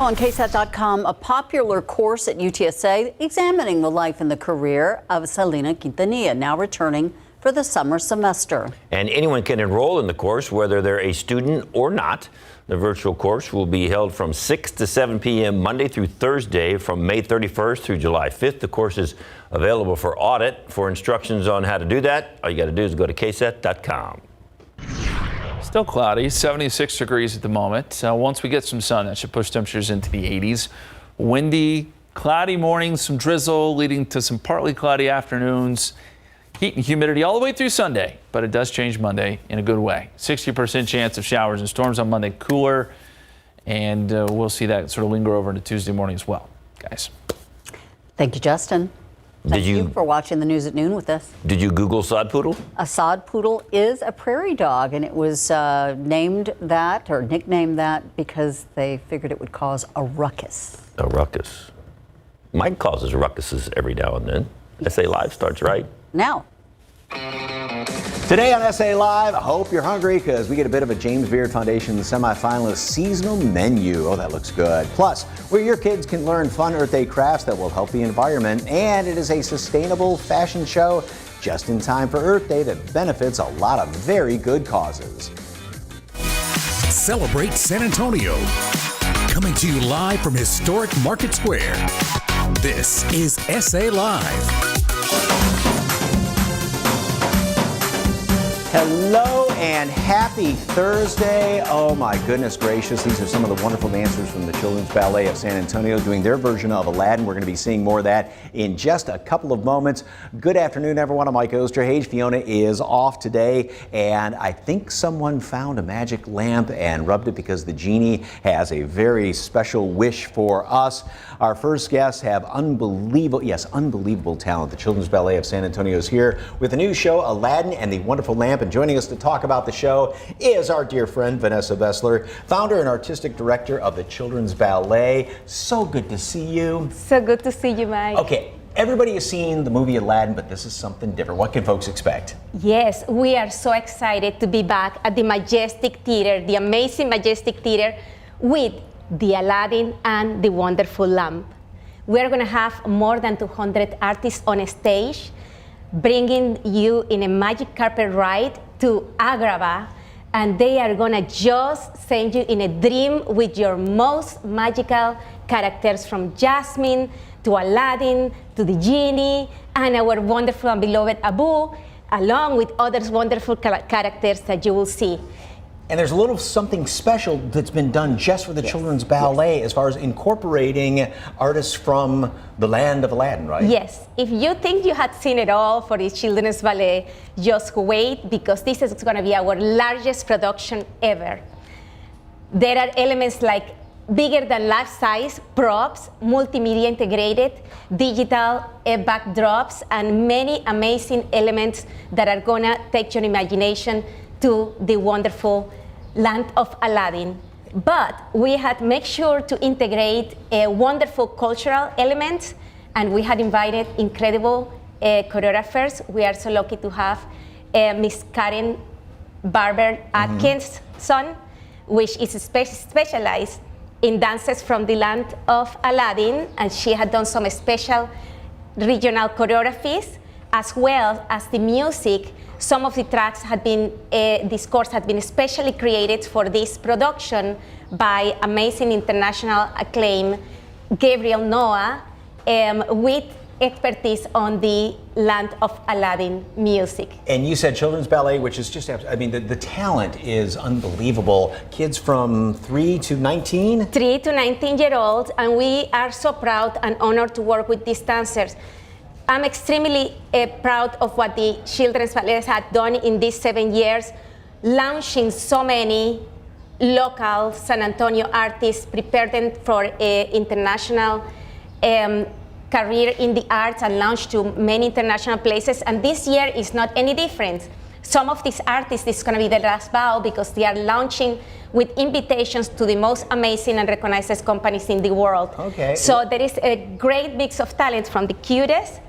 On KSAT.com, a popular course at UTSA examining the life and the career of Selena Quintanilla, now returning for the summer semester. And anyone can enroll in the course, whether they're a student or not. The virtual course will be held from 6 to 7 p.m. Monday through Thursday from May 31st through July 5th. The course is available for audit. For instructions on how to do that, all you got to do is go to KSAT.com. Still cloudy, 76 degrees at the moment. Once we get some sun, that should push temperatures into the 80s. Windy, cloudy mornings, some drizzle leading to some partly cloudy afternoons. Heat and humidity all the way through Sunday, but it does change Monday in a good way. 60% chance of showers and storms on Monday, cooler, and we'll see that sort of linger over into Tuesday morning as well, guys. Thank you, Justin. Thank you for watching the news at noon with us. Did you Google sod poodle? A sod poodle is a prairie dog, and it was named that or nicknamed that because they figured it would cause a ruckus. A ruckus. Mike causes ruckuses every now and then. SA Live starts right now. Today on SA Live, I hope you're hungry because we get a bit of a James Beard Foundation semifinalist seasonal menu. Oh, that looks good. Plus, where your kids can learn fun Earth Day crafts that will help the environment. And it is a sustainable fashion show just in time for Earth Day that benefits a lot of very good causes. Celebrate San Antonio. Coming to you live from historic Market Square. This is SA Live. Hello and happy Thursday. Oh my goodness gracious. These are some of the wonderful dancers from the Children's Ballet of San Antonio doing their version of Aladdin. We're going to be seeing more of that in just a couple of moments. Good afternoon, everyone. I'm Mike Osterhage. Fiona is off today, and I think someone found a magic lamp and rubbed it because the genie has a very special wish for us. Our first guests have unbelievable talent. The Children's Ballet of San Antonio is here with the new show, Aladdin and the Wonderful Lamp. And joining us to talk about the show is our dear friend, Vanessa Bessler, founder and artistic director of the Children's Ballet. So good to see you. So good to see you, Mike. Okay, everybody has seen the movie Aladdin, but this is something different. What can folks expect? Yes, we are so excited to be back at the Majestic Theater, the amazing Majestic Theater, with the Aladdin and the Wonderful Lamp. We're going to have more than 200 artists on stage, bringing you in a magic carpet ride to Agrabah, and they are gonna just send you in a dream with your most magical characters, from Jasmine to Aladdin to the genie and our wonderful and beloved Abu, along with other wonderful characters that you will see. And there's a little something special that's been done just for the Children's Ballet as far as incorporating artists from the land of Aladdin, right? Yes. If you think you had seen it all for the Children's Ballet, just wait, because this is going to be our largest production ever. There are elements like bigger than life-size props, multimedia integrated, digital backdrops, and many amazing elements that are going to take your imagination to the wonderful land of Aladdin. But we had made sure to integrate wonderful cultural elements, and we had invited incredible choreographers. We are so lucky to have Miss Karen Barber Atkinson, which is specialized in dances from the land of Aladdin, and she had done some special regional choreographies, as well as the music. Some of the tracks had been, this course had been specially created for this production by amazing international acclaim Gabriel Noah, with expertise on the land of Aladdin music. And you said Children's Ballet, which is just, I mean, the talent is unbelievable. Kids from 3 to 19? 3 to 19-year-olds, and we are so proud and honored to work with these dancers. I'm extremely proud of what the Children's Ballet has done in these 7 years, launching so many local San Antonio artists, prepared them for international career in the arts, and launched to many international places. And this year is not any different. Some of these artists, this is going to be the last bow, because they are launching with invitations to the most amazing and recognized companies in the world. Okay. So there is a great mix of talent, from the cutest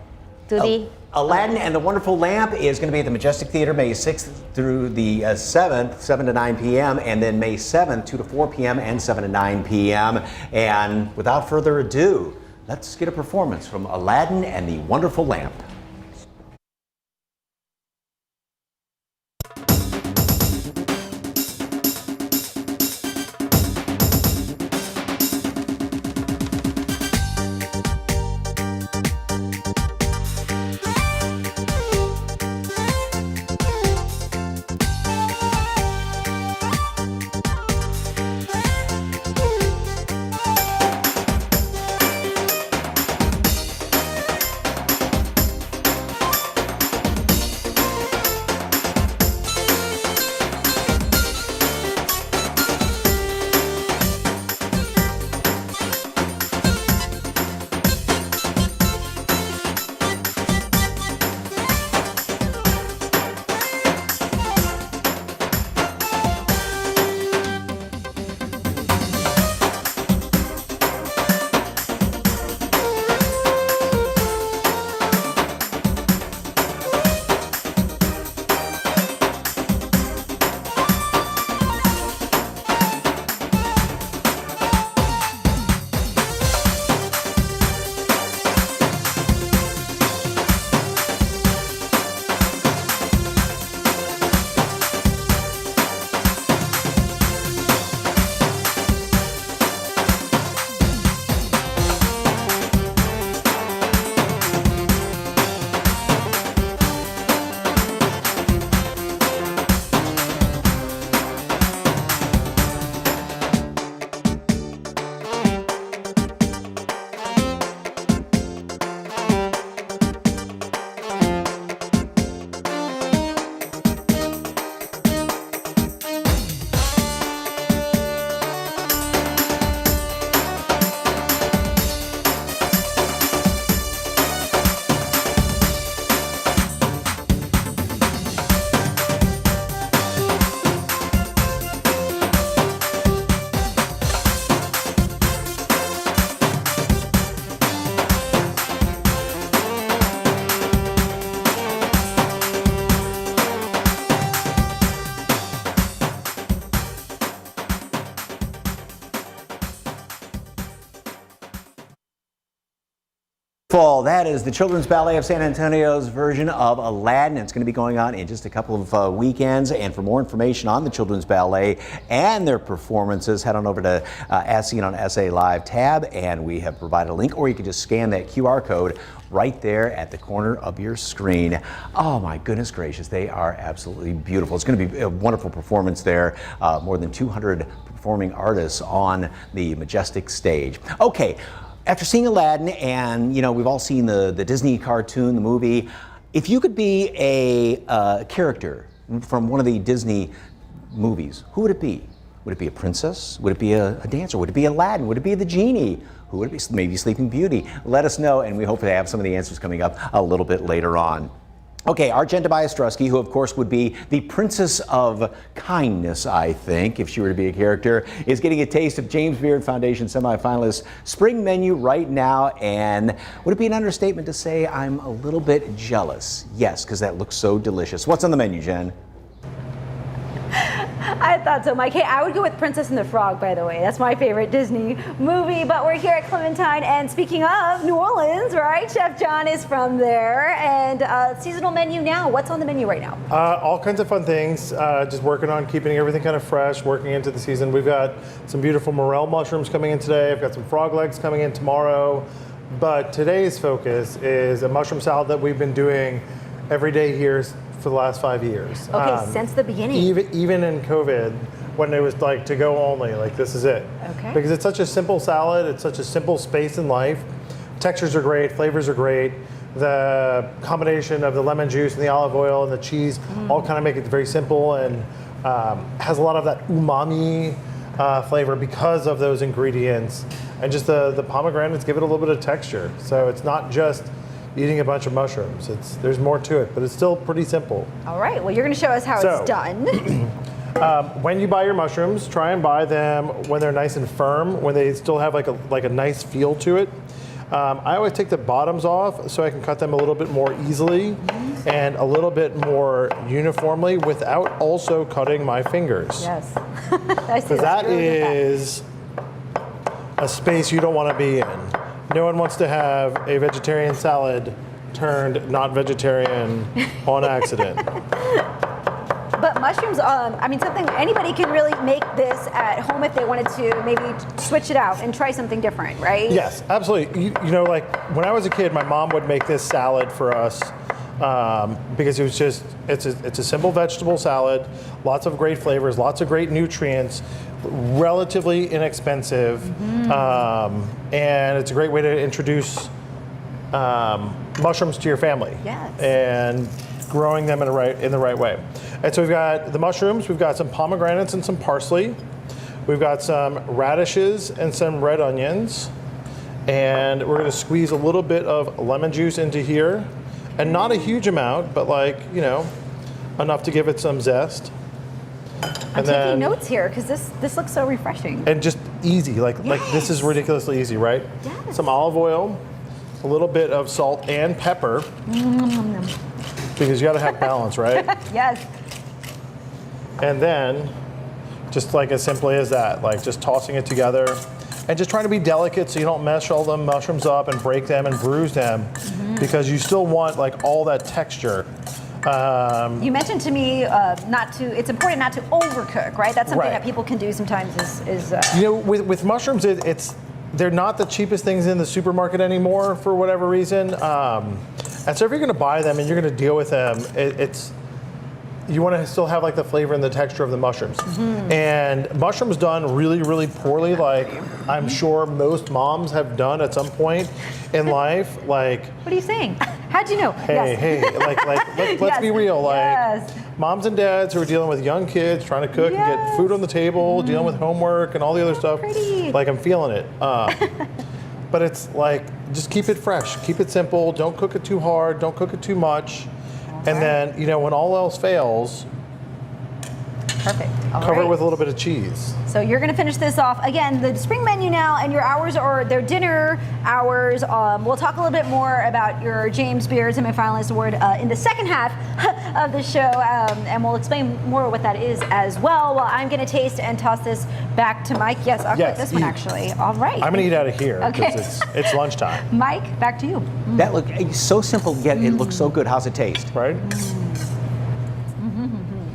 to the Aladdin and the Wonderful Lamp is going to be at the Majestic Theater May 6th through the 7th, 7 to 9 p.m., and then May 7th, 2 to 4 p.m. and 7 to 9 p.m. And without further ado, let's get a performance from Aladdin and the Wonderful Lamp. That is the Children's Ballet of San Antonio's version of Aladdin. It's going to be going on in just a couple of weekends. And for more information on the Children's Ballet and their performances, head on over to As Seen on SA Live tab, and we have provided a link, or you can just scan that QR code right there at the corner of your screen. Oh my goodness gracious, they are absolutely beautiful. It's going to be a wonderful performance there. More than 200 performing artists on the majestic stage. Okay. After seeing Aladdin, and we've all seen the Disney cartoon, the movie, if you could be a character from one of the Disney movies, who would it be? Would it be a princess? Would it be a dancer? Would it be Aladdin? Would it be the genie? Who would it be? Maybe Sleeping Beauty? Let us know, and we hope to have some of the answers coming up a little bit later on. Okay, our Jen Tobias-Strusky, who of course would be the Princess of Kindness, I think, if she were to be a character, is getting a taste of James Beard Foundation semifinalist spring menu right now. And would it be an understatement to say I'm a little bit jealous? Yes, because that looks so delicious. What's on the menu, Jen? I thought so, Mike. Hey, I would go with Princess and the Frog, by the way. That's my favorite Disney movie. But we're here at Clementine, and speaking of New Orleans, right? Chef John is from there, and seasonal menu now. What's on the menu right now? All kinds of fun things. Just working on keeping everything kind of fresh, working into the season. We've got some beautiful morel mushrooms coming in today. I've got some frog legs coming in tomorrow. But today's focus is a mushroom salad that we've been doing every day here for the last 5 years. Okay, since the beginning. Even in COVID, when it was like to go only, like this is it. Okay. Because it's such a simple salad, it's such a simple space in life. Textures are great, flavors are great. The combination of the lemon juice and the olive oil and the cheese all kind of make it very simple, and has a lot of that umami flavor because of those ingredients. And just the pomegranates give it a little bit of texture. So it's not just eating a bunch of mushrooms. There's more to it, but it's still pretty simple. All right, well, you're going to show us how it's done. When you buy your mushrooms, try and buy them when they're nice and firm, when they still have like a nice feel to it. I always take the bottoms off so I can cut them a little bit more easily and a little bit more uniformly without also cutting my fingers. Yes. I see Because that is a space you don't want to be in. No one wants to have a vegetarian salad turned not vegetarian on accident. But mushrooms, I mean, something anybody can really make this at home if they wanted to maybe switch it out and try something different, right? Yes, absolutely. You know, like when I was a kid, my mom would make this salad for us because it was just, it's a simple vegetable salad, lots of great flavors, lots of great nutrients, relatively inexpensive, and it's a great way to introduce mushrooms to your family. Yes. And growing them in the right way. And so we've got the mushrooms, we've got some pomegranates and some parsley, we've got some radishes and some red onions, and we're gonna squeeze a little bit of lemon juice into here, and not a huge amount, but like, you know, enough to give it some zest. I'm taking notes here because this looks so refreshing. And just easy, like this is ridiculously easy, right? Yes. Some olive oil, a little bit of salt and pepper, because you gotta have balance, right? Yes. And then, just like as simply as that, like just tossing it together and just trying to be delicate so you don't mess all the mushrooms up and break them and bruise them because you still want like all that texture. You mentioned to me it's important not to overcook, right? That's something that people can do sometimes is You know, with mushrooms, they're not the cheapest things in the supermarket anymore for whatever reason. And so if you're gonna buy them and you're gonna deal with them, you want to still have like the flavor and the texture of the mushrooms. And mushrooms done really, really poorly, like I'm sure most moms have done at some point in life. Like, what are you saying? How'd you know? Hey, let's be real. Like, moms and dads who are dealing with young kids, trying to cook and get food on the table, dealing with homework and all the other stuff. Like, I'm feeling it. But it's like, just keep it fresh, keep it simple. Don't cook it too hard. Don't cook it too much. And then, you know, when all else fails, perfect. Cover it with a little bit of cheese. So you're going to finish this off. Again, the spring menu now, and your hours are their dinner hours. We'll talk a little bit more about your James Beard Semi-Finalist Award in the second half of the show, and we'll explain more what that is as well. While I'm going to taste and toss this back to Mike. Yes, I'll cook this one actually. All right. I'm going to eat out of here because Okay. it's lunchtime. Mike, back to you. That looks so simple, yet it looks so good. How's it taste? Right?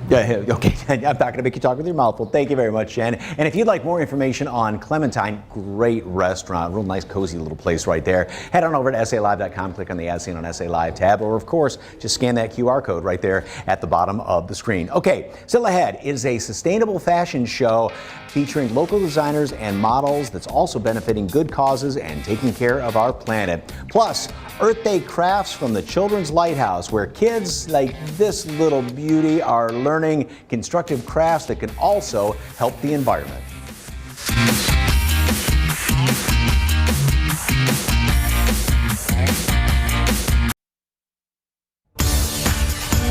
Yeah, okay, I'm not going to make you talk with your mouth full. Thank you very much, Jen. And if you'd like more information on Clementine, great restaurant, real nice, cozy little place right there. Head on over to SALive.com, click on the As Seen on SA Live tab, or of course, just scan that QR code right there at the bottom of the screen. Okay, still ahead is a sustainable fashion show featuring local designers and models that's also benefiting good causes and taking care of our planet. Plus, Earth Day crafts from the Children's Lighthouse, where kids like this little beauty are learning constructive crafts that can also help the environment.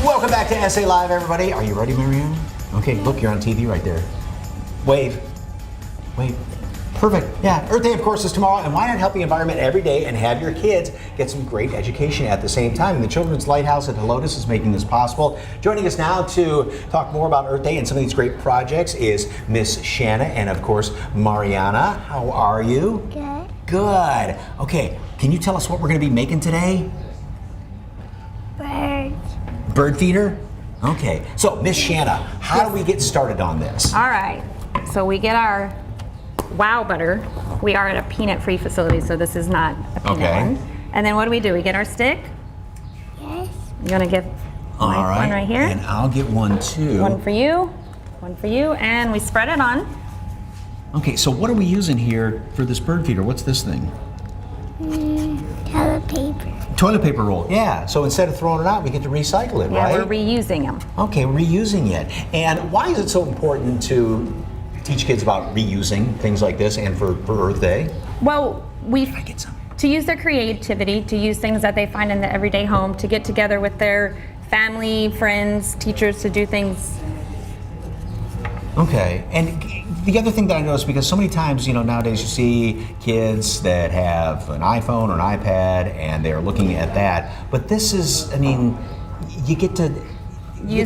Welcome back to SA Live, everybody. Are you ready, Marianne? Okay, look, you're on TV right there. Wave. Wave. Perfect. Yeah, Earth Day, of course, is tomorrow, and why not help the environment every day and have your kids get some great education at the same time? And the Children's Lighthouse at Helotes is making this possible. Joining us now to talk more about Earth Day and some of these great projects is Miss Shanna and, of course, Mariana. How are you? Good. Good. Okay, can you tell us what we're going to be making today? Birds. Bird feeder? Okay, so Miss Shanna, how do we get started on this? All right, so we get our wow butter. We are at a peanut-free facility, so this is not a peanut one. And then what do? We get our stick. Yes. You're gonna give All right, one right here. And I'll get one too. One for you, and we spread it on. Okay, so what are we using here for this bird feeder? What's this thing? Toilet paper. Toilet paper roll, yeah. So instead of throwing it out, we get to recycle it, right? Yeah, we're reusing them. Okay, reusing it. And why is it so important to teach kids about reusing things like this and for Earth Day? Well, to use their creativity, to use things that they find in the everyday home, to get together with their family, friends, teachers, to do things Okay, and the other thing that I noticed, because so many times, nowadays you see kids that have an iPhone or an iPad and they're looking at that, but this is, you get to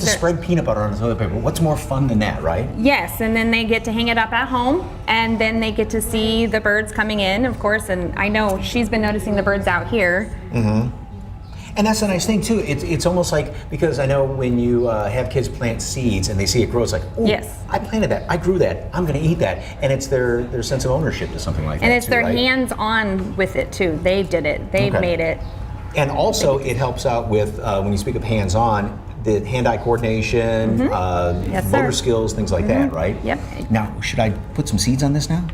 spread peanut butter on the toilet paper. What's more fun than that, right? Yes, and then they get to hang it up at home, and then they get to see the birds coming in, of course, and I know she's been noticing the birds out here. Mm-hmm. And that's a nice thing too. It's almost like, because I know when you have kids plant seeds and they see it grow, it's like, oh, yes, I planted that, I grew that, I'm going to eat that, and it's their sense of ownership to something like that. And it's too, their right? hands-on with it too. They did it. They made it. And also, it helps out with when you speak of hands-on, the hand-eye coordination, motor skills, things like that, right? Yep. Now, should I put some seeds on this now?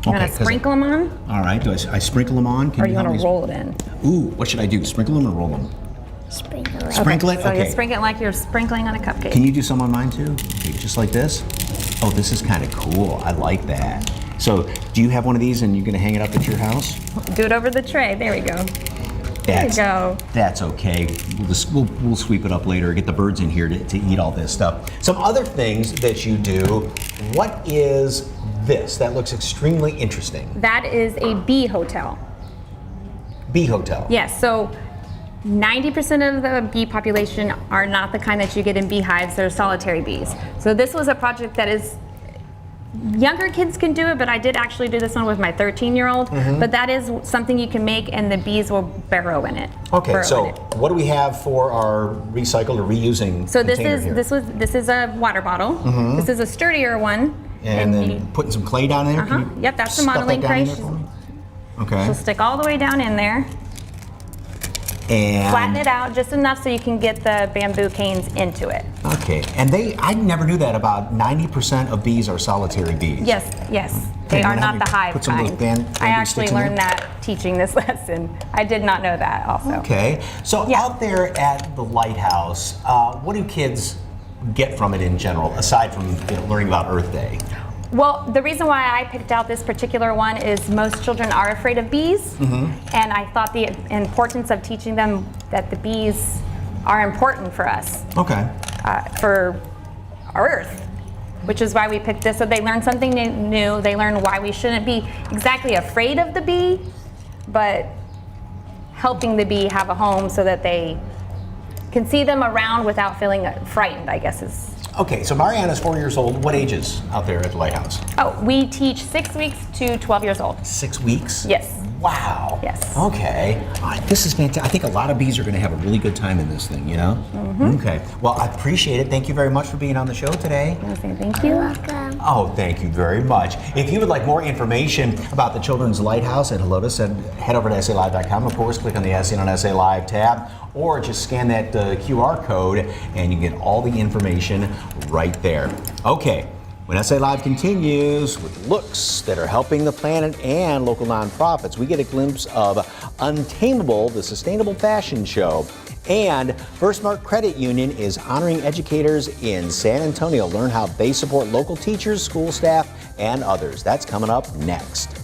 You want to sprinkle them on? All right. Do I sprinkle them on? Or you want to roll it in? Ooh, what should I do? Sprinkle them or roll them? Sprinkle it. Sprinkle it? So Okay. you sprinkle it like you're sprinkling on a cupcake. Can you do some on mine too? Okay, just like this? Oh, this is kind of cool. I like that. So, do you have one of these and you're going to hang it up at your house? Do it over the tray. There we go. There you go. That's okay. We'll sweep it up later, get the birds in here to eat all this stuff. Some other things that you do, what is this? That looks extremely interesting. That is a bee hotel. Bee hotel? Yes, so 90% of the bee population are not the kind that you get in beehives. They're solitary bees. So this was a project that is, younger kids can do it, but I did actually do this one with my 13-year-old. But that is something you can make, and the bees will burrow in it. Okay, so what do we have for our recycled or reusing So container here? this is a water bottle. This is a sturdier one. And then putting some clay down there? Yep, that's the modeling clay. Okay. She'll stick all the way down in there. And flatten it out just enough so you can get the bamboo canes into it. Okay, and I never knew that about 90% of bees are solitary bees. Yes. They are not the hive put some of those kind. bamboo I actually sticks in learned there? that teaching this lesson. I did not know that also. Okay, so out there at the lighthouse, what do kids get from it in general, aside from learning about Earth Day? Well, the reason why I picked out this particular one is most children are afraid of bees, and I thought the importance of teaching them that the bees are important for us. Okay. For Earth, which is why we picked this. So they learn something new. They learn why we shouldn't be exactly afraid of the bee, but helping the bee have a home so that they can see them around without feeling frightened, I guess is. Okay, so Mariana's 4 years old. What ages out there at the lighthouse? Oh, we teach 6 weeks to 12 years old. 6 weeks? Yes. Wow. Yes. Okay. This is fantastic. I think a lot of bees are going to have a really good time in this thing, Okay. Well, I appreciate it. Thank you very much for being on the show today. Thank you. Welcome. Oh, thank you very much. If you would like more information about the Children's Lighthouse at Helotes, head over to SALive.com. Of course, click on the SN on SA Live tab, or just scan that QR code and you can get all the information right there. Okay. When SA Live continues with looks that are helping the planet and local nonprofits, we get a glimpse of Untameable, the sustainable fashion show. And Firstmark Credit Union is honoring educators in San Antonio. Learn how they support local teachers, school staff, and others. That's coming up next.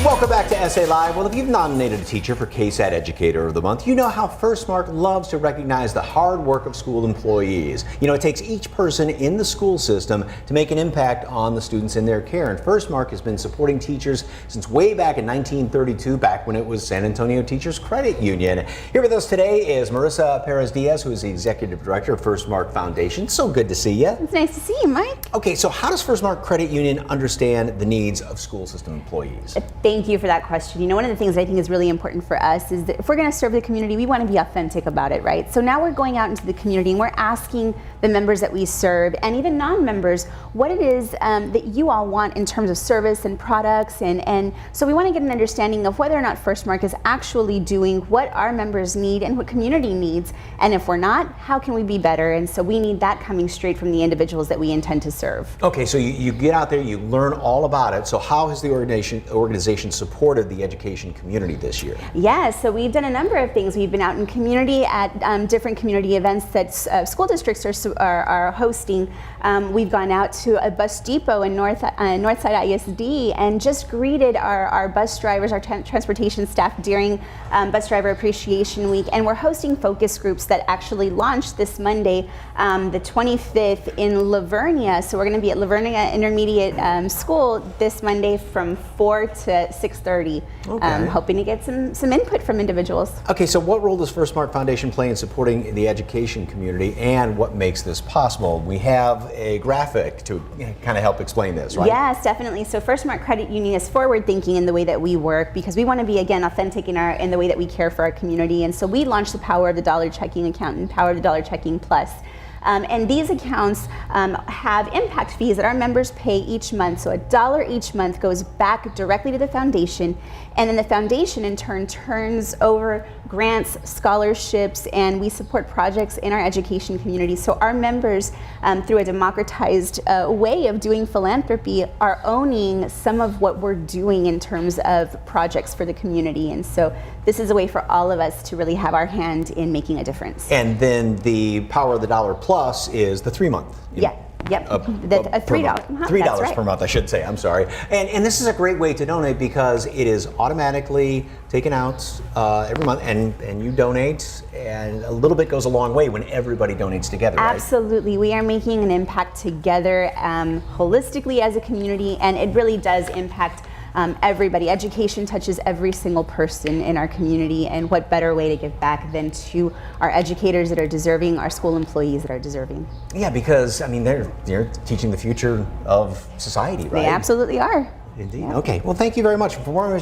Welcome back to SA Live. Well, if you've nominated a teacher for KSAT Educator of the Month, you know how Firstmark loves to recognize the hard work of school employees. It takes each person in the school system to make an impact on the students in their care. And Firstmark has been supporting teachers since way back in 1932, back when it was San Antonio Teachers Credit Union. Here with us today is Marissa Perez-Diaz, who is the Executive Director of Firstmark Foundation. So good to see you. It's nice to see you, Mike. Okay, so how does Firstmark Credit Union understand the needs of school system employees? Thank you for that question. One of the things I think is really important for us is that if we're going to serve the community, we want to be authentic about it, right? So now we're going out into the community and we're asking the members that we serve and even non-members what it is that you all want in terms of service and products. And so we want to get an understanding of whether or not Firstmark is actually doing what our members need and what community needs. And if we're not, how can we be better? And so we need that coming straight from the individuals that we intend to serve. Okay, so you get out there, you learn all about it. So how has the organization supported supported the education community this year? Yes, so we've done a number of things. We've been out in community at different community events that school districts are hosting. We've gone out to a bus depot in Northside ISD and just greeted our bus drivers, our transportation staff during Bus Driver Appreciation Week. And we're hosting focus groups that actually launched this Monday, the 25th in Lavernia. So we're going to be at Lavernia Intermediate School this Monday from 4 to 6:30, hoping to get some input from individuals. Okay, so what role does First Mark Foundation play in supporting the education community, and what makes this possible? We have a graphic to kind of help explain this, right? Yes, definitely. So First Mark Credit Union is forward thinking in the way that we work, because we want to be, again, authentic in the way that we care for our community. And so we launched the Power of the Dollar checking account and Power of the Dollar Checking Plus. And these accounts have impact fees that our members pay each month. So $1 each month goes back directly to the foundation, and then the foundation in turn turns over grants, scholarships, and we support projects in our education community. So our members, through a democratized way of doing philanthropy, are owning some of what we're doing in terms of projects for the community. And so this is a way for all of us to really have our hand in making a difference. And then the Power of the Dollar Plus is the 3-month. Yep, $3. $3 right. per month, I should say. I'm sorry. And this is a great way to donate because it is automatically taken out every month, and you donate, and a little bit goes a long way when everybody donates together, right? Absolutely. We are making an impact together holistically as a community, and it really does impact everybody. Education touches every single person in our community, and what better way to give back than to our educators that are deserving, our school employees that are deserving. Yeah, because I mean they're teaching the future of society, right? They absolutely are. Indeed. Yeah. Okay. Well, thank you very much. For more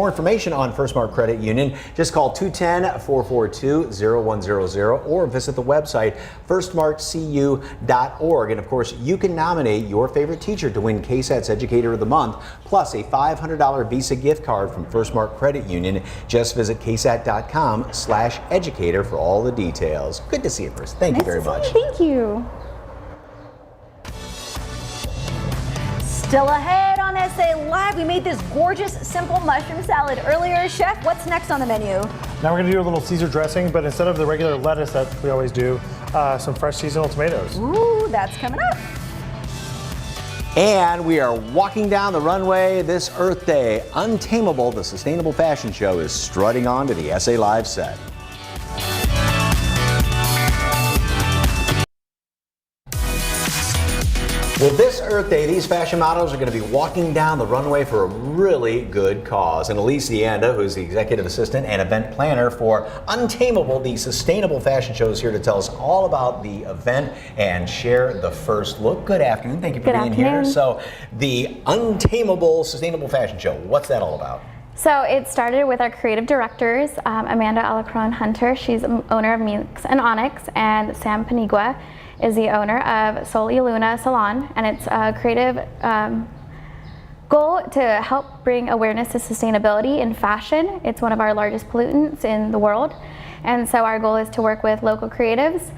information on First Mark Credit Union, just call 210-442-0100 or visit the website firstmarkcu.org. And of course, you can nominate your favorite teacher to win KSAT's Educator of the Month, plus a $500 Visa gift card from First Mark Credit Union. Just visit ksat.com/educator for all the details. Good to see you, Chris. Thank you very much. Thank you. Still ahead on SA Live, we made this gorgeous, simple mushroom salad earlier. Chef, what's next on the menu? Now we're going to do a little Caesar dressing, but instead of the regular lettuce that we always do, some fresh seasonal tomatoes. Ooh, that's coming up. And we are walking down the runway this Earth Day. Untameable, the sustainable fashion show, is strutting on to the SA Live set. Well, this Earth Day, these fashion models are going to be walking down the runway for a really good cause. And Elise Deanda, who's the executive assistant and event planner for Untameable, the sustainable fashion show, is here to tell us all about the event and share the first look. Good afternoon. Thank you for being here. So, the Untameable Sustainable Fashion Show, what's that all about? So it started with our creative directors, Amanda Alacron Hunter. She's owner of Minx and Onyx, and Sam Panigua is the owner of Sol y Luna Salon, and it's a creative goal to help bring awareness to sustainability in fashion. It's one of our largest pollutants in the world, and so our goal is to work with local creatives,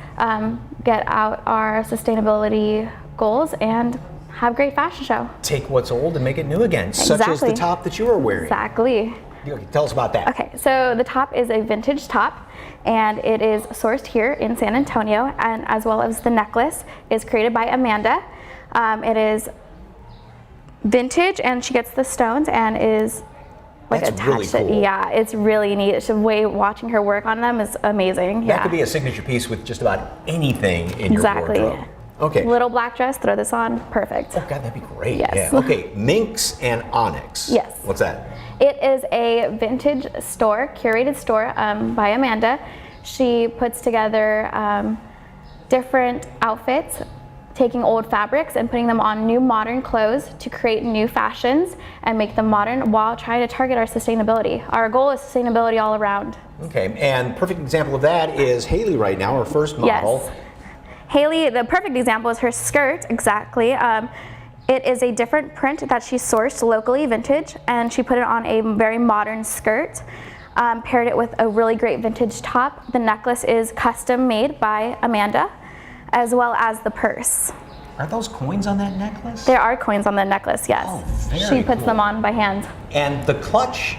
get out our sustainability goals, and have a great fashion show. Take what's old and make it new again, Exactly. such as the top that you are wearing. Exactly. Okay, tell us about that. Okay, so the top is a vintage top, and it is sourced here in San Antonio, and as well as the necklace is created by Amanda. It is vintage, and she gets the stones and is like That's attached. really cool. Yeah, it's really neat. It's the way watching her work on them is amazing. That could be a signature piece with just about anything in your wardrobe. Okay. Little black dress, throw this on, perfect. Oh God, that'd be great. Yes. Yeah. Okay, Minx and Onyx. Yes. What's that? It is a vintage store, curated store by Amanda. She puts together different outfits, taking old fabrics and putting them on new modern clothes to create new fashions and make them modern while trying to target our sustainability. Our goal is sustainability all around. Okay, and perfect example of that is Haley right now, our first model. Yes. Haley, the perfect example is her skirt, exactly. It is a different print that she sourced locally, vintage, and she put it on a very modern skirt, paired it with a really great vintage top. The necklace is custom made by Amanda, as well as the purse. Are those coins on that necklace? There are coins on the necklace, yes. Oh, very She puts cool. them on by hand. And the clutch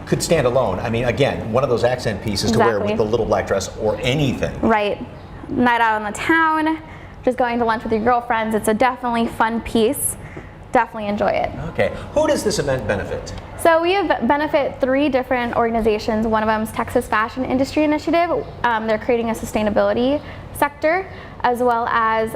could stand alone. I mean, again, one of those accent pieces to wear with the little black dress or anything. Right. Night out on the town, just going to lunch with your girlfriends. It's a definitely fun piece. Definitely enjoy it. Okay. Who does this event benefit? So we have benefit 3 different organizations. One of them is Texas Fashion Industry Initiative. They're creating a sustainability sector, as well as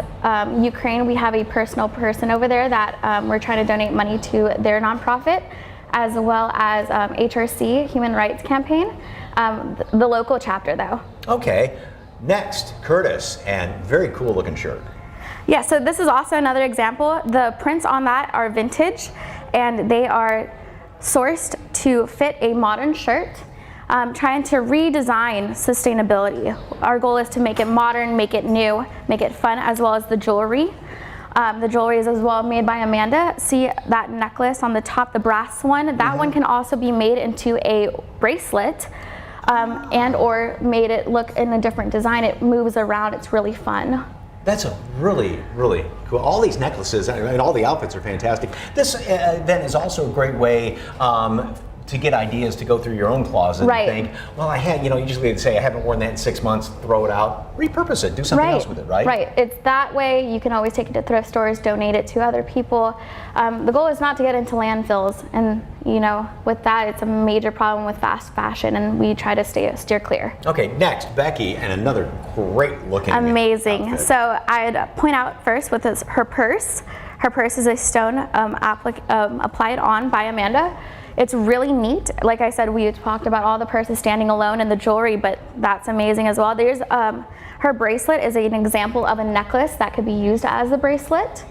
Ukraine. We have a personal person over there that we're trying to donate money to their nonprofit, as well as HRC, Human Rights Campaign, the local chapter though. Okay. Next, Curtis, and very cool looking shirt. Yeah, so this is also another example. The prints on that are vintage, and they are sourced to fit a modern shirt, trying to redesign sustainability. Our goal is to make it modern, make it new, make it fun, as well as the jewelry. The jewelry is as well made by Amanda. See that necklace on the top, the brass one? That one can also be made into a bracelet, and or made it look in a different design. It moves around, it's really fun. That's a really, really cool. All these necklaces and all the outfits are fantastic. This event is also a great way to get ideas to go through your own closet and think, well, I had, usually they say I haven't worn that in 6 months, throw it out, repurpose it, do something else with it, right? Right. It's that way you can always take it to thrift stores, donate it to other people. The goal is not to get into landfills, and with that, it's a major problem with fast fashion, and we try to steer clear. Okay, next, Becky, and another great looking amazing outfit. So I'd point out first with her purse. Her purse is a stone applied on by Amanda. It's really neat. Like I said, we talked about all the purses standing alone and the jewelry, but that's amazing as well. There's her bracelet is an example of a necklace that could be used as a bracelet.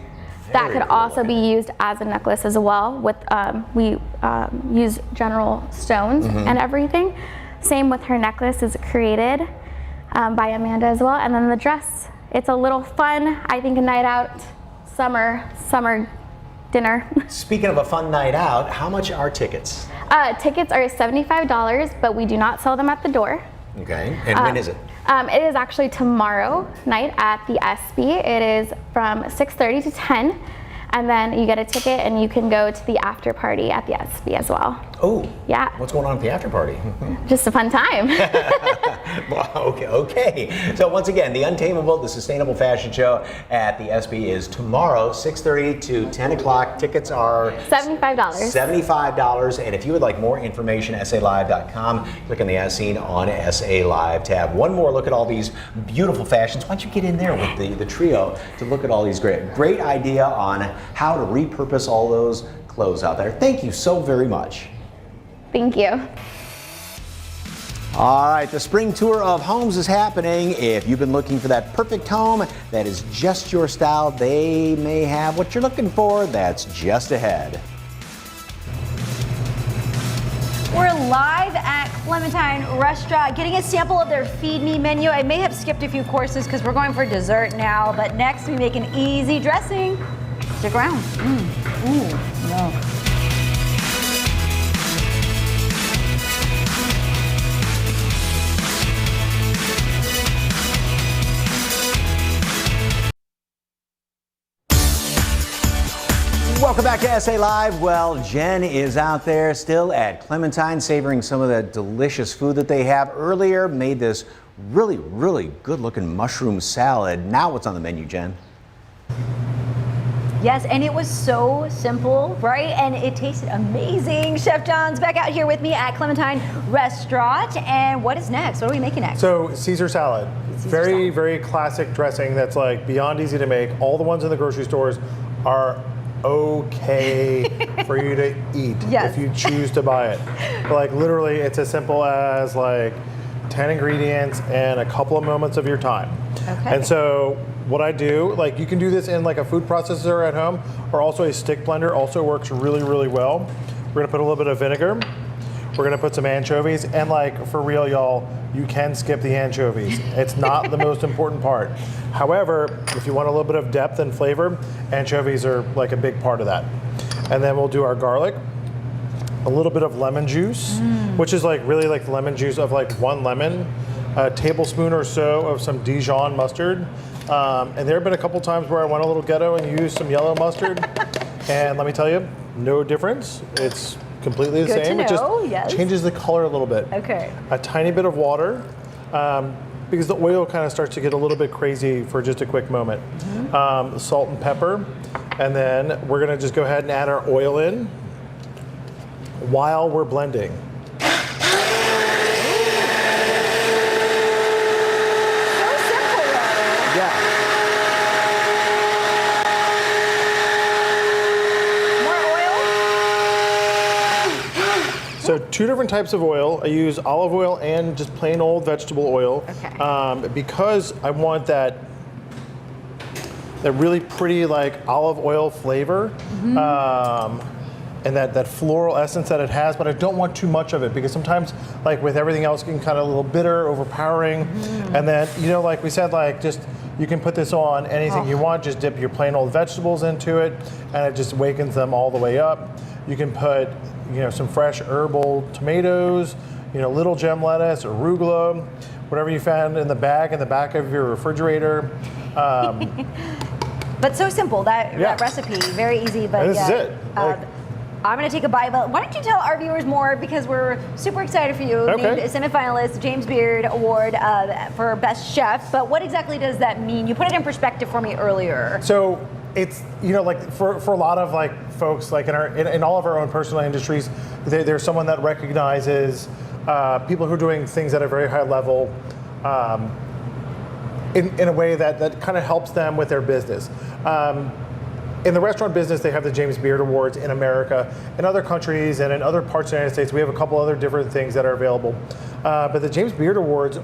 That could also be used as a necklace as well. With we use general stones and everything. Same with her necklace is created by Amanda as well. And then the dress, it's a little fun, I think, a night out, summer dinner. Speaking of a fun night out, how much are tickets? Tickets are $75, but we do not sell them at the door. Okay, and when is it? It is actually tomorrow night at the SB. It is from 6:30 to 10, and then you get a ticket and you can go to the after party at the SB as well. Oh, yeah. What's going on at the after party? Just a fun time. Okay. So once again, the Untameable, the Sustainable Fashion Show at the SB is tomorrow, 6:30 to 10 o'clock. Tickets are $75. $75. And if you would like more information, SALive.com. Click on the As Seen on SA Live tab. One more look at all these beautiful fashions. Why don't you get in there with the trio to look at all these great idea on how to repurpose all those clothes out there. Thank you so very much. Thank you. All right, the spring tour of homes is happening. If you've been looking for that perfect home that is just your style, they may have what you're looking for. That's just ahead. We're live at Clementine Restaurant getting a sample of their Feed Me menu. I may have skipped a few courses because we're going for dessert now, but next we make an easy dressing. Stick around. No. Welcome back to SA Live. Well, Jen is out there still at Clementine savoring some of the delicious food that they have. Earlier made this really, really good looking mushroom salad. Now what's on the menu, Jen? Yes, and it was so simple, right? And it tasted amazing. Chef John's back out here with me at Clementine Restaurant. And what is next? What are we making next? So Caesar salad. Very classic dressing that's like beyond easy to make. All the ones in the grocery stores are okay for you to eat if you choose to buy it. But like literally it's as simple as like 10 ingredients and a couple of moments of your time. Okay. And so what I do, like you can do this in like a food processor at home, or also a stick blender also works really, really well. We're gonna put a little bit of vinegar. We're gonna put some anchovies, and like for real, y'all, you can skip the anchovies. It's not the most important part. However, if you want a little bit of depth and flavor, anchovies are like a big part of that. And then we'll do our garlic, a little bit of lemon juice, which is like really like lemon juice of like 1 lemon, a tablespoon or so of some Dijon mustard. And there have been a couple times where I went a little ghetto and used some yellow mustard. And let me tell you, no difference. It's completely the Good to same. It just know, yes. changes the color a little bit. Okay. A tiny bit of water, because the oil kind of starts to get a little bit crazy for just a quick moment. Salt and pepper, and then we're gonna just go ahead and add our oil in while we're blending. So 2 different types of oil. I use olive oil and just plain old vegetable oil. Okay. Because I want that really pretty like olive oil flavor. And that floral essence that it has, but I don't want too much of it because sometimes, like with everything else, it can kind of a little bitter, overpowering. And then, like we said, like just you can put this on anything you want. Just dip your plain old vegetables into it, and it just wakens them all the way up. You can put, some fresh herbal tomatoes, little gem lettuce, arugula, whatever you found in the back of your refrigerator. But so simple, that recipe, very easy. But this is it. I'm going to take a bite, but why don't you tell our viewers more, because we're super excited for you. Okay. Named semifinalist, James Beard Award for Best Chef, but what exactly does that mean? You put it in perspective for me earlier. So it's, like for a lot of like folks, like in all of our own personal industries, there's someone that recognizes people who are doing things at a very high level in a way that kind of helps them with their business. In the restaurant business, they have the James Beard Awards in America. In other countries and in other parts of the United States, we have a couple other different things that are available. But the James Beard Awards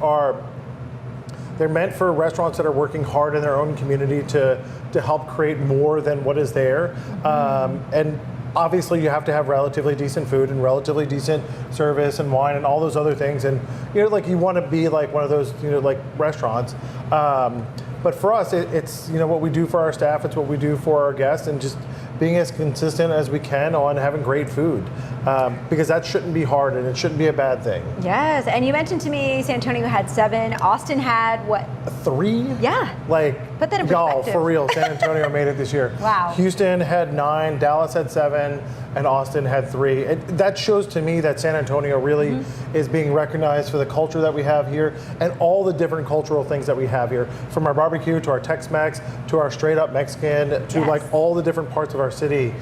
they're meant for restaurants that are working hard in their own community to help create more than what is there. And obviously you have to have relatively decent food and relatively decent service and wine and all those other things. And you want to be like one of those, like restaurants. But for us, it's what we do for our staff. It's what we do for our guests, and just being as consistent as we can on having great food, because that shouldn't be hard and it shouldn't be a bad thing. Yes, and you mentioned to me San Antonio had 7. Austin had what? 3? Yeah. Put that in y'all, perspective. for real, San Antonio made it this year. Wow. Houston had 9, Dallas had 7, and Austin had 3. That shows to me that San Antonio really is being recognized for the culture that we have here and all the different cultural things that we have here, from our barbecue to our Tex-Mex to our straight up Mexican to like all the different parts of our city.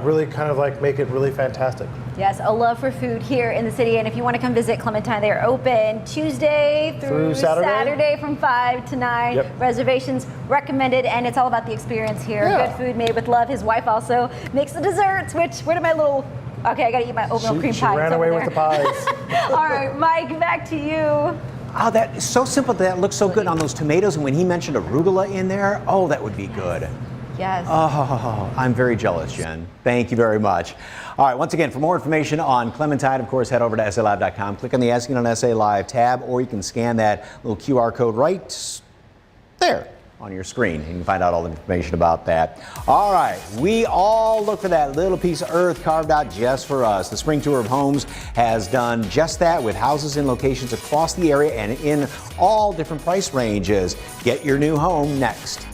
Really kind of like make it really fantastic. Yes, a love for food here in the city. And if you want to come visit Clementine, they are open Tuesday through Saturday from 5 to 9. Yep. Reservations recommended, and it's all about the experience here. Good food made with love. His wife also makes the desserts, which, where did my little, okay, I got to eat my oatmeal cream pie. She ran away with the pies. All right, Mike, back to you. Oh, that is so simple. That looks so good on those tomatoes. And when he mentioned arugula in there, oh, that would be good. Yes. Oh, I'm very jealous, Jen. Thank you very much. All right, once again, for more information on Clementine, of course, head over to SALive.com. Click on the Asking on SA Live tab, or you can scan that little QR code right there on your screen. You can find out all the information about that. All right, we all look for that little piece of earth carved out just for us. The Spring Tour of Homes has done just that, with houses in locations across the area and in all different price ranges. Get your new home next.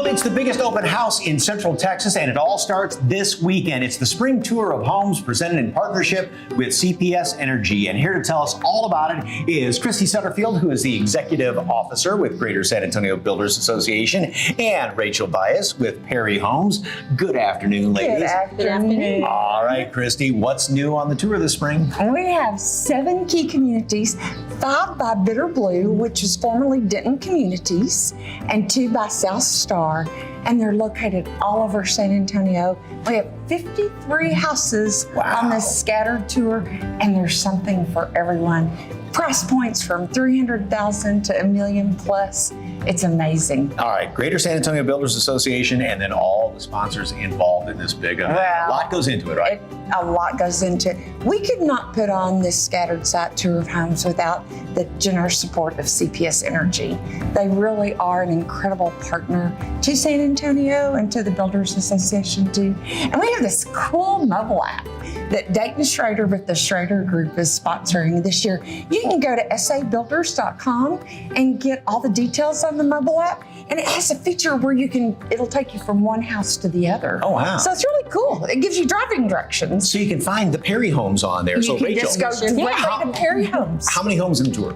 It's the biggest open house in Central Texas, and it all starts this weekend. It's the Spring Tour of Homes, presented in partnership with CPS Energy. And here to tell us all about it is Christy Sutterfield, who is the Executive Officer with Greater San Antonio Builders Association, and Rachel Bias with Perry Homes. Good afternoon, ladies. Good afternoon. All right, Christy, what's new on the tour this spring? We have 7 key communities, 5 by Bitter Blue, which was formerly Denton Communities, and 2 by South Star. And they're located all over San Antonio. We have 53 houses on this scattered tour, and there's something for everyone. price points from $300,000 to $1 million plus. It's amazing. All right, Greater San Antonio Builders Association, and then all the sponsors involved in this big event. Well, a lot goes into it, right? A lot goes into it. We could not put on this scattered site tour of homes without the generous support of CPS Energy. They really are an incredible partner to San Antonio and to the Builders Association too. And we have this cool mobile app that Dayton Schrader with the Schrader Group is sponsoring this year. You can go to sabuilders.com and get all the details on the mobile app. And it has a feature where it'll take you from one house to the other. Oh, wow. So it's really cool. It gives you driving directions. So you can find the Perry homes on there. So You can Rachel, just go directly to Perry Homes. how many homes in the tour?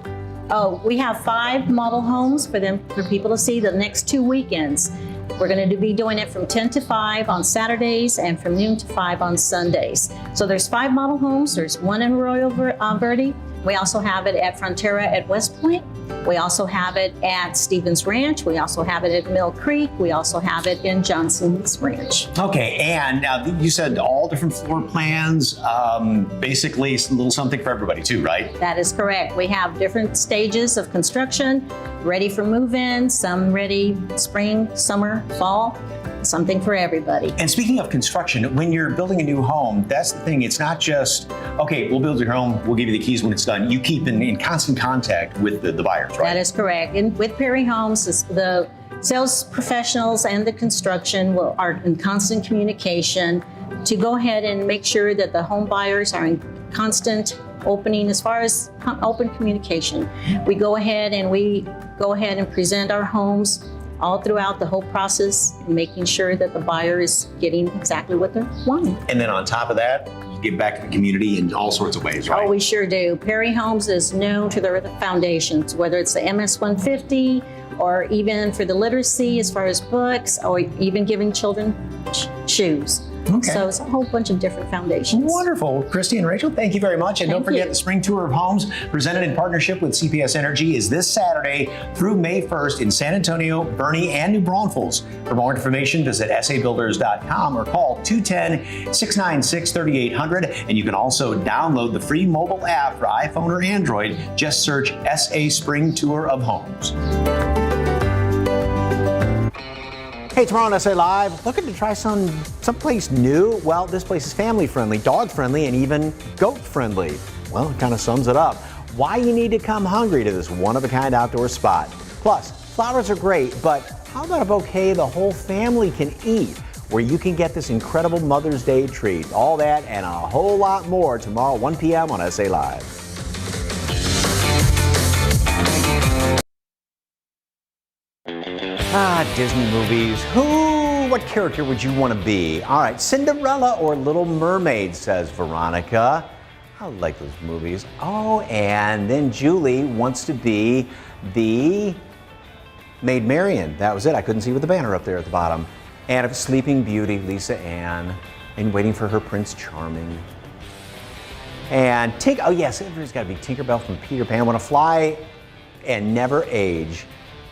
Oh, we have 5 model homes for people to see the next 2 weekends. We're going to be doing it from 10 to 5 on Saturdays and from noon to 5 on Sundays. So there's 5 model homes. There's 1 in Arroyo Verde. We also have it at Frontera at West Point. We also have it at Stevens Ranch. We also have it at Mill Creek. We also have it in Johnson's Ranch. Okay, and now you said all different floor plans, basically a little something for everybody too, right? That is correct. We have different stages of construction, ready for move-in, some ready spring, summer, fall, something for everybody. And speaking of construction, when you're building a new home, that's the thing. It's not just, okay, we'll build your home, we'll give you the keys when it's done. You keep in constant contact with the buyers, right? That is correct. And with Perry Homes, the sales professionals and the construction are in constant communication to go ahead and make sure that the home buyers are in constant opening as far as open communication. We go ahead and present our homes all throughout the whole process, making sure that the buyer is getting exactly what they're wanting. And then on top of that, you give back to the community in all sorts of ways, right? Oh, we sure do. Perry Homes is known to their foundations, whether it's the MS 150 or even for the literacy as far as books or even giving children shoes. Okay. So it's a whole bunch of different foundations. Wonderful. Christy and Rachel, thank you very much. And don't forget, the Spring Tour of Homes, presented in partnership with CPS Energy, is this Saturday through May 1st in San Antonio, Bernie, and New Braunfels. For more information, visit sabuilders.com or call 210-696-3800. And you can also download the free mobile app for iPhone or Android. Just search SA Spring Tour of Homes. Hey, tomorrow on SA Live, looking to try someplace new? Well, this place is family friendly, dog friendly, and even goat friendly. Well, it kind of sums it up. Why you need to come hungry to this one-of-a-kind outdoor spot. Plus, flowers are great, but how about a bouquet the whole family can eat, where you can get this incredible Mother's Day treat? All that and a whole lot more tomorrow, 1 p.m. on SA Live. Disney movies. What character would you want to be? All right, Cinderella or Little Mermaid, says Veronica. I like those movies. Oh, and then Julie wants to be the Maid Marian. That was it. I couldn't see with the banner up there at the bottom. And of Sleeping Beauty, Lisa Ann, and Waiting for Her Prince Charming. And oh yes, everybody's got to be Tinkerbell from Peter Pan. Want to fly and never age.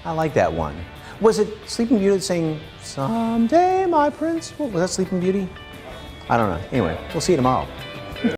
I like that one. Was it Sleeping Beauty that sang "Someday My Prince"? What, was that Sleeping Beauty? I don't know. Anyway, we'll see you tomorrow.